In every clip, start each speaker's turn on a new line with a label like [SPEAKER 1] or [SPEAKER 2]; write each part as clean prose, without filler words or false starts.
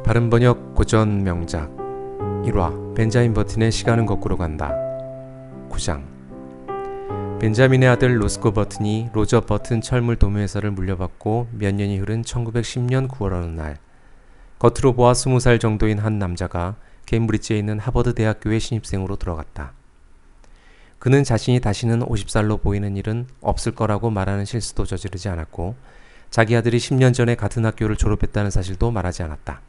[SPEAKER 1] 바른 번역 고전 명작 1화 벤자민 버튼의 시간은 거꾸로 간다. 9장. 벤자민의 아들 로스코 버튼이 로저 버튼 철물 도매회사를 물려받고 몇 년이 흐른 1910년 9월 어느 날, 겉으로 보아 20살 정도인 한 남자가 케임브리지에 있는 하버드 대학교의 신입생으로 들어갔다. 그는 자신이 다시는 50살로 보이는 일은 없을 거라고 말하는 실수도 저지르지 않았고, 자기 아들이 10년 전에 같은 학교를 졸업했다는 사실도 말하지 않았다.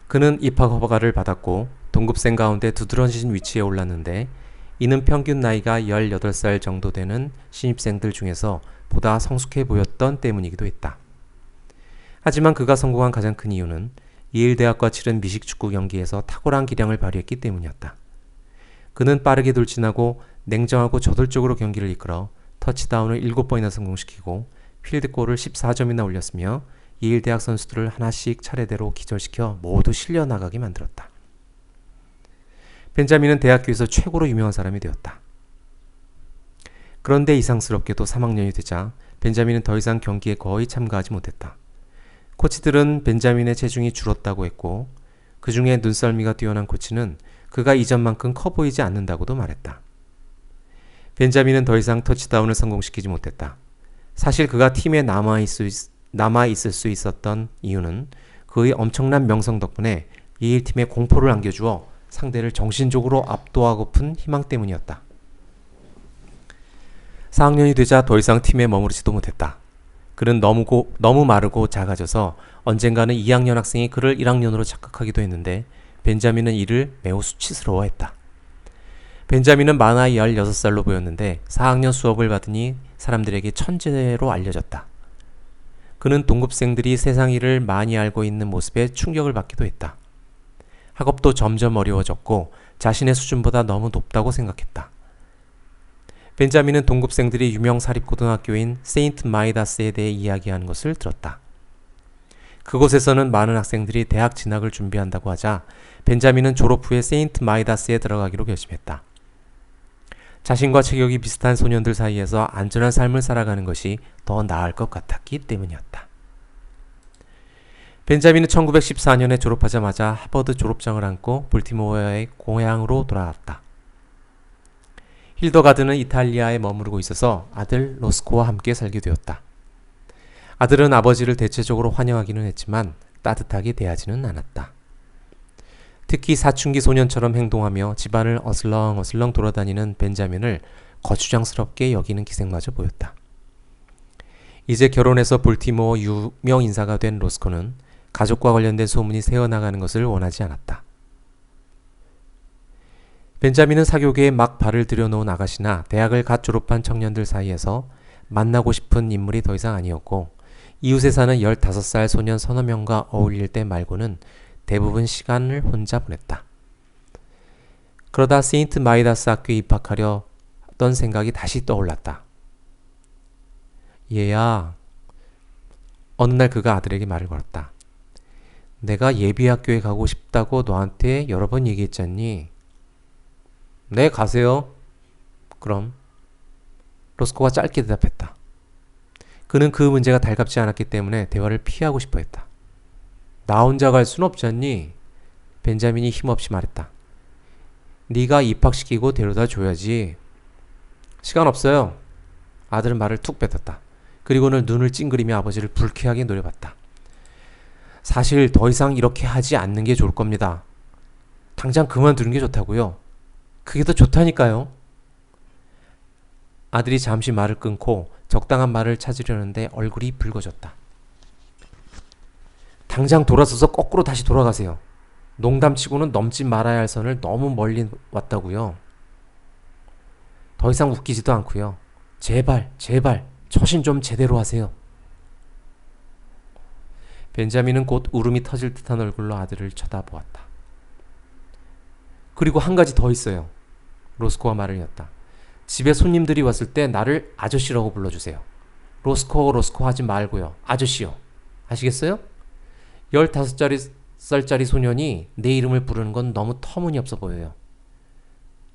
[SPEAKER 1] 그는 입학 허가를 받았고 동급생 가운데 두드러진 위치에 올랐는데, 이는 평균 나이가 18살 정도 되는 신입생들 중에서 보다 성숙해 보였던 때문이기도 했다. 하지만 그가 성공한 가장 큰 이유는 예일 대학과 치른 미식축구 경기에서 탁월한 기량을 발휘했기 때문이었다. 그는 빠르게 돌진하고 냉정하고 저돌적으로 경기를 이끌어 터치다운을 7번이나 성공시키고 필드골을 14점이나 올렸으며 예일 대학 선수들을 하나씩 차례대로 기절시켜 모두 실려나가게 만들었다. 벤자민은 대학교에서 최고로 유명한 사람이 되었다. 그런데 이상스럽게도 3학년이 되자 벤자민은 더 이상 경기에 거의 참가하지 못했다. 코치들은 벤자민의 체중이 줄었다고 했고, 그 중에 눈썰미가 뛰어난 코치는 그가 이전만큼 커 보이지 않는다고도 말했다. 벤자민은 더 이상 터치다운을 성공시키지 못했다. 사실 그가 팀에 남아있을 수 있었던 이유는 그의 엄청난 명성 덕분에 예일 팀에 공포를 안겨주어 상대를 정신적으로 압도하고픈 희망 때문이었다. 4학년이 되자 더 이상 팀에 머무르지도 못했다. 그는 너무 마르고 작아져서 언젠가는 2학년 학생이 그를 1학년으로 착각하기도 했는데, 벤자민은 이를 매우 수치스러워했다. 벤자민은 만화의 16살로 보였는데 4학년 수업을 받으니 사람들에게 천재로 알려졌다. 그는 동급생들이 세상 일을 많이 알고 있는 모습에 충격을 받기도 했다. 학업도 점점 어려워졌고 자신의 수준보다 너무 높다고 생각했다. 벤자민은 동급생들이 유명 사립고등학교인 세인트 마이다스에 대해 이야기하는 것을 들었다. 그곳에서는 많은 학생들이 대학 진학을 준비한다고 하자 벤자민은 졸업 후에 세인트 마이다스에 들어가기로 결심했다. 자신과 체격이 비슷한 소년들 사이에서 안전한 삶을 살아가는 것이 더 나을 것 같았기 때문이었다. 벤자민은 1914년에 졸업하자마자 하버드 졸업장을 안고 볼티모어의 고향으로 돌아왔다. 힐더가드는 이탈리아에 머무르고 있어서 아들 로스코와 함께 살게 되었다. 아들은 아버지를 대체적으로 환영하기는 했지만 따뜻하게 대하지는 않았다. 특히 사춘기 소년처럼 행동하며 집안을 어슬렁어슬렁 돌아다니는 벤자민을 거추장스럽게 여기는 기색마저 보였다. 이제 결혼해서 볼티모어 유명 인사가 된 로스코는 가족과 관련된 소문이 새어나가는 것을 원하지 않았다. 벤자민은 사교계에 막 발을 들여놓은 아가씨나 대학을 갓 졸업한 청년들 사이에서 만나고 싶은 인물이 더 이상 아니었고, 이웃에 사는 15살 소년 서너 명과 어울릴 때 말고는 대부분 시간을 혼자 보냈다. 그러다 세인트 마이다스 학교에 입학하려 했던 생각이 다시 떠올랐다. 얘야, 어느 날 그가 아들에게 말을 걸었다. 내가 예비학교에 가고 싶다고 너한테 여러 번 얘기했잖니? 네, 가세요. 그럼. 로스코가 짧게 대답했다. 그는 그 문제가 달갑지 않았기 때문에 대화를 피하고 싶어 했다. 나 혼자 갈 순 없지 않니? 벤자민이 힘없이 말했다. 네가 입학시키고 데려다 줘야지. 시간 없어요. 아들은 말을 툭 뱉었다. 그리고는 눈을 찡그리며 아버지를 불쾌하게 노려봤다. 사실 더 이상 이렇게 하지 않는 게 좋을 겁니다. 당장 그만두는 게 좋다고요. 그게 더 좋다니까요. 아들이 잠시 말을 끊고 적당한 말을 찾으려는데 얼굴이 붉어졌다. 당장 돌아서서 거꾸로 다시 돌아가세요. 농담치고는 넘지 말아야 할 선을 너무 멀리 왔다고요. 더 이상 웃기지도 않고요. 제발 처신 좀 제대로 하세요. 벤자민은 곧 울음이 터질 듯한 얼굴로 아들을 쳐다보았다. 그리고 한 가지 더 있어요. 로스코가 말을 이었다. 집에 손님들이 왔을 때 나를 아저씨라고 불러주세요. 로스코 하지 말고요. 아저씨요. 아시겠어요? 15살짜리 소년이 내 이름을 부르는 건 너무 터무니없어 보여요.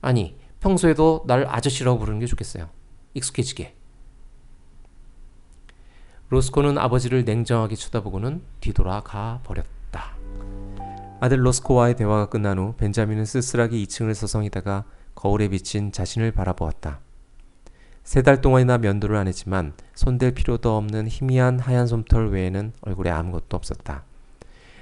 [SPEAKER 1] 아니, 평소에도 나를 아저씨라고 부르는 게 좋겠어요. 익숙해지게. 로스코는 아버지를 냉정하게 쳐다보고는 뒤돌아가 버렸다. 아들 로스코와의 대화가 끝난 후 벤자민은 쓸쓸하게 2층을 서성이다가 거울에 비친 자신을 바라보았다. 3달 동안이나 면도를 안 했지만 손댈 필요도 없는 희미한 하얀 솜털 외에는 얼굴에 아무것도 없었다.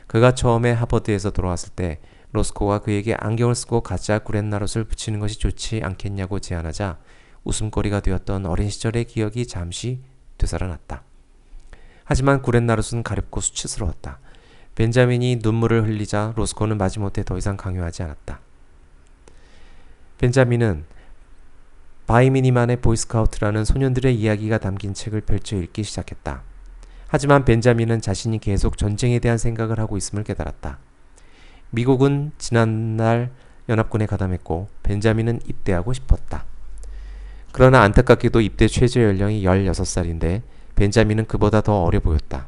[SPEAKER 1] 그가 처음에 하버드에서 돌아왔을 때 로스코가 그에게 안경을 쓰고 가짜 구렛나룻을 붙이는 것이 좋지 않겠냐고 제안하자 웃음거리가 되었던 어린 시절의 기억이 잠시 되살아났다. 하지만 구렛나룻은 가렵고 수치스러웠다. 벤자민이 눈물을 흘리자 로스코는 마지못해 더 이상 강요하지 않았다. 벤자민은 바이미니만의 보이스카우트라는 소년들의 이야기가 담긴 책을 펼쳐 읽기 시작했다. 하지만 벤자민은 자신이 계속 전쟁에 대한 생각을 하고 있음을 깨달았다. 미국은 지난날 연합군에 가담했고 벤자민은 입대하고 싶었다. 그러나 안타깝게도 입대 최저 연령이 16살인데 벤자민은 그보다 더 어려 보였다.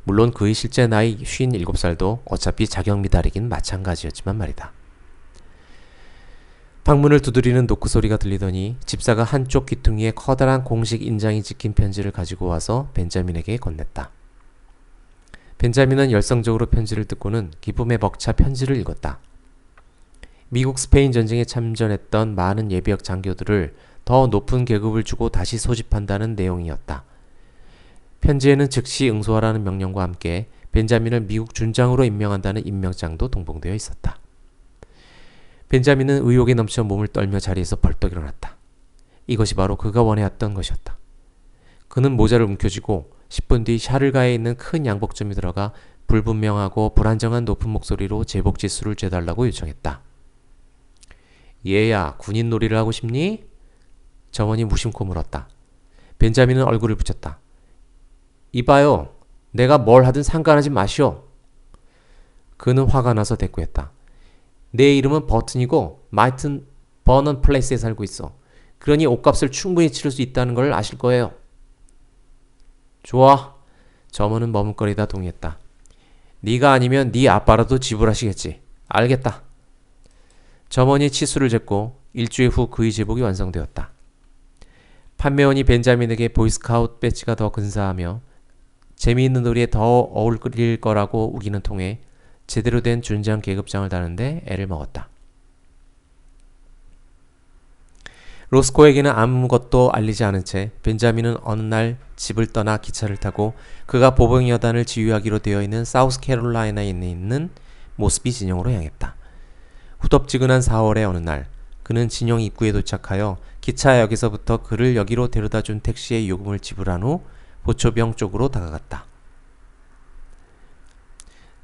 [SPEAKER 1] 물론 그의 실제 나이 57살도 어차피 자격 미달이긴 마찬가지였지만 말이다. 방문을 두드리는 노크 소리가 들리더니 집사가 한쪽 귀퉁이에 커다란 공식 인장이 찍힌 편지를 가지고 와서 벤자민에게 건넸다. 벤자민은 열성적으로 편지를 뜯고는 기쁨에 벅차 편지를 읽었다. 미국 스페인 전쟁에 참전했던 많은 예비역 장교들을 더 높은 계급을 주고 다시 소집한다는 내용이었다. 편지에는 즉시 응소하라는 명령과 함께 벤자민을 미국 준장으로 임명한다는 임명장도 동봉되어 있었다. 벤자민은 의욕에 넘쳐 몸을 떨며 자리에서 벌떡 일어났다. 이것이 바로 그가 원해왔던 것이었다. 그는 모자를 움켜쥐고 10분 뒤 샤를가에 있는 큰 양복점에 들어가 불분명하고 불안정한 높은 목소리로 제복 지수를 재달라고 요청했다. 얘야, 군인 놀이를 하고 싶니? 점원이 무심코 물었다. 벤자민은 얼굴을 붙였다. 이봐요. 내가 뭘 하든 상관하지 마시오. 그는 화가 나서 대꾸했다. 내 이름은 버튼이고 마이튼 버넌 플레이스에 살고 있어. 그러니 옷값을 충분히 치를 수 있다는 걸 아실 거예요. 좋아. 점원은 머뭇거리다 동의했다. 네가 아니면 네 아빠라도 지불하시겠지. 알겠다. 점원이 치수를 쟀고 일주일 후 그의 제복이 완성되었다. 판매원이 벤자민에게 보이스카우트 배지가 더 근사하며 재미있는 놀이에 더 어울릴 거라고 우기는 통에 제대로 된 준장 계급장을 다는데 애를 먹었다. 로스코에게는 아무것도 알리지 않은 채 벤자민은 어느 날 집을 떠나 기차를 타고 그가 보병여단을 지휘하기로 되어 있는 사우스캐롤라이나에 있는 모스비 진영으로 향했다. 후덥지근한 4월의 어느 날 그는 진영 입구에 도착하여 기차역에서부터 그를 여기로 데려다준 택시의 요금을 지불한 후 보초병 쪽으로 다가갔다.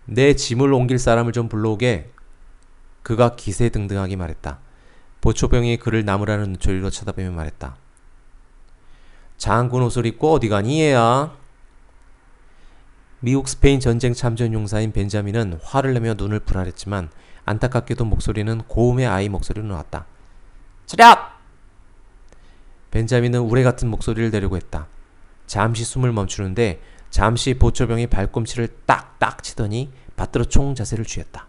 [SPEAKER 1] 내 짐을 옮길 사람을 좀 불러오게. 그가 기세등등하게 말했다. 보초병이 그를 나무라는 눈초리로 쳐다보며 말했다. 장군 옷을 입고 어디 가니 얘야? 미국 스페인 전쟁 참전 용사인 벤자민은 화를 내며 눈을 부라렸지만 안타깝게도 목소리는 고음의 아이 목소리로 나왔다. 차렷! 벤자민은 우레같은 목소리를 내려고 했다. 잠시 숨을 멈추는데 잠시 보초병이 발꿈치를 딱딱 치더니 받들어 총 자세를 취했다.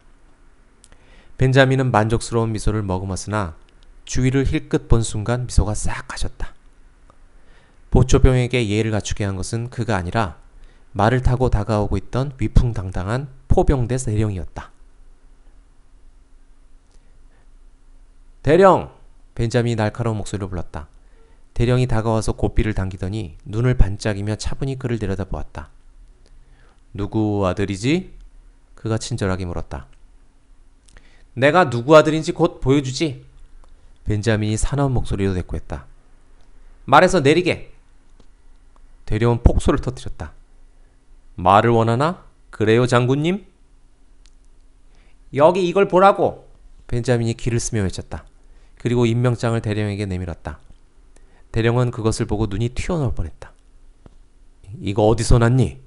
[SPEAKER 1] 벤자민은 만족스러운 미소를 머금었으나 주위를 힐끗 본 순간 미소가 싹 가셨다. 보초병에게 예의를 갖추게 한 것은 그가 아니라 말을 타고 다가오고 있던 위풍당당한 포병대 대령이었다. 대령! 벤자민이 날카로운 목소리로 불렀다. 대령이 다가와서 고삐를 당기더니 눈을 반짝이며 차분히 그를 내려다보았다. 누구 아들이지? 그가 친절하게 물었다. 내가 누구 아들인지 곧 보여주지. 벤자민이 사나운 목소리로 대꾸했다. 말해서 내리게. 대령은 폭소를 터뜨렸다. 말을 원하나? 그래요 장군님? 여기 이걸 보라고. 벤자민이 기를 쓰며 외쳤다. 그리고 임명장을 대령에게 내밀었다. 대령은 그것을 보고 눈이 튀어나올 뻔했다. 이거 어디서 났니?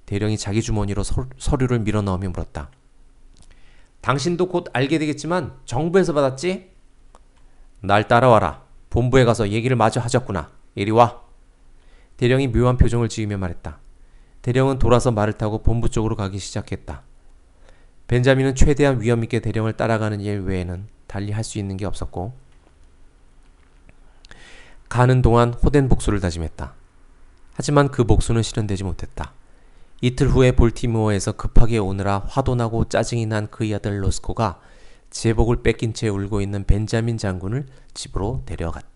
[SPEAKER 1] 대령이 자기 주머니로 서류를 밀어넣으며 물었다. 당신도 곧 알게 되겠지만 정부에서 받았지? 날 따라와라. 본부에 가서 얘기를 마저 하자꾸나. 이리 와. 대령이 묘한 표정을 지으며 말했다. 대령은 돌아서 말을 타고 본부 쪽으로 가기 시작했다. 벤자민은 최대한 위험 있게 대령을 따라가는 일 외에는 달리 할 수 있는 게 없었고 가는 동안 호된 복수를 다짐했다. 하지만 그 복수는 실현되지 못했다. 이틀 후에 볼티모어에서 급하게 오느라 화도 나고 짜증이 난 그의 아들 로스코가 제복을 뺏긴 채 울고 있는 벤자민 장군을 집으로 데려갔다.